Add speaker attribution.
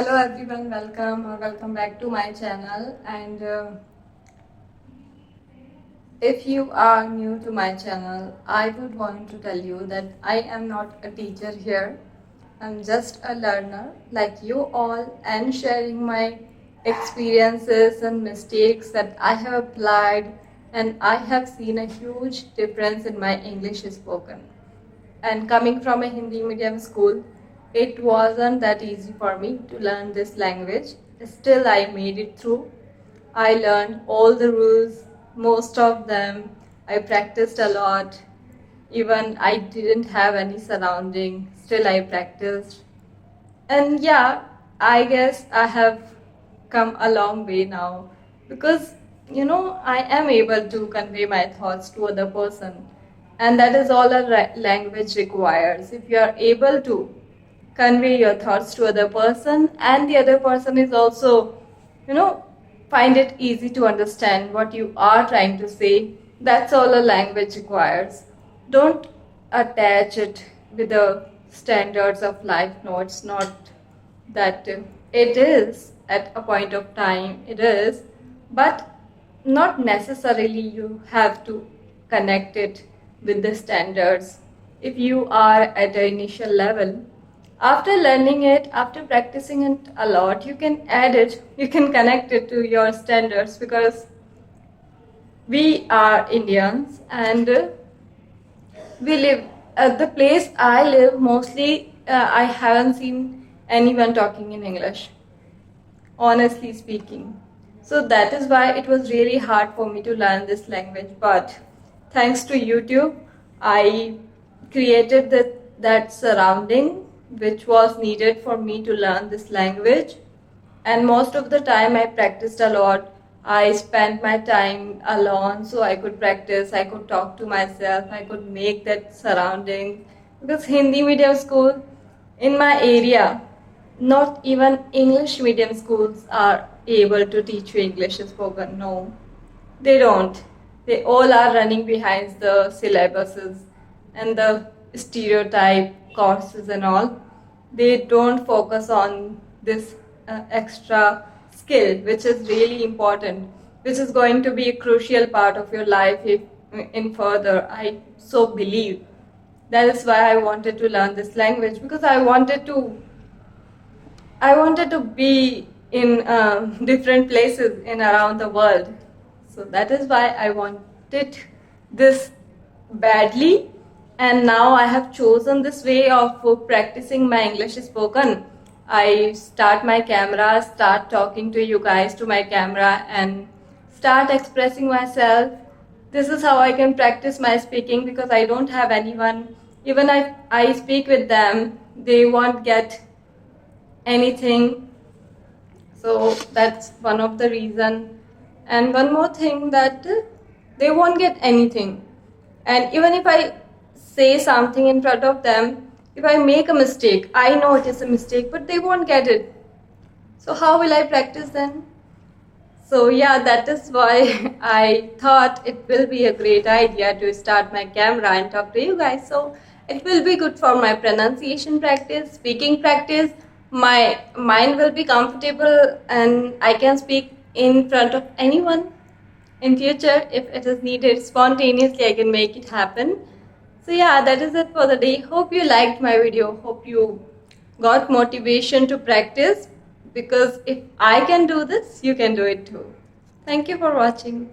Speaker 1: Hello everyone, welcome back to my channel. And if you are new to my channel, I would want to tell you that I am not a teacher here. I'm just a learner like you all and sharing my experiences and mistakes that I have applied, and I have seen a huge difference in my English spoken. And coming from a Hindi medium school, it wasn't that easy for me to learn this language. Still, I made it through. I learned all the rules, most of them. I practiced a lot. Even I didn't have any surrounding, still I practiced. And yeah, I guess I have come a long way now because I am able to convey my thoughts to other person, and that is all a language requires. If you are able to convey your thoughts to other person and the other person is also you know find it easy to understand what you are trying to say, that's all a language requires. Don't attach it with the standards of life. No, it's not that. It is at a point of time, it is, but not necessarily you have to connect it with the standards. If you are at the initial level, after learning it, after practicing it a lot, you can add it, you can connect it to your standards, because we are Indians, and we live at the place I live. Mostly, I haven't seen anyone talking in English, honestly speaking. So that is why it was really hard for me to learn this language. But thanks to YouTube, I created that surrounding which was needed for me to learn this language. And most of the time, I practiced a lot. I spent my time alone so I could practice, I could talk to myself, I could make that surrounding. Because Hindi medium school in my area, not even English medium schools are able to teach you English spoken. No, they don't. They all are running behind the syllabuses and the stereotype courses and all. They don't focus on this extra skill, which is really important, which is going to be a crucial part of your life if in further. I so believe. That is why I wanted to learn this language, because I wanted to be in different places in around the world. So that is why I wanted this badly. And now I have chosen this way of practicing my English spoken. I start my camera, start talking to you guys to my camera, and start expressing myself. This is how I can practice my speaking, because I don't have anyone. Even if I speak with them, they won't get anything. So that's one of the reason. And one more thing, that they won't get anything. And even if I say something in front of them, if I make a mistake, I know it is a mistake, but they won't get it. So how will I practice then? So yeah, that is why I thought it will be a great idea to start my camera and talk to you guys. So it will be good for my pronunciation practice, speaking practice. My mind will be comfortable and I can speak in front of anyone in future if it is needed. Spontaneously, I can make it happen. So yeah, that is it for the day. Hope you liked my video. Hope you got motivation to practice, because if I can do this, you can do it too. Thank you for watching.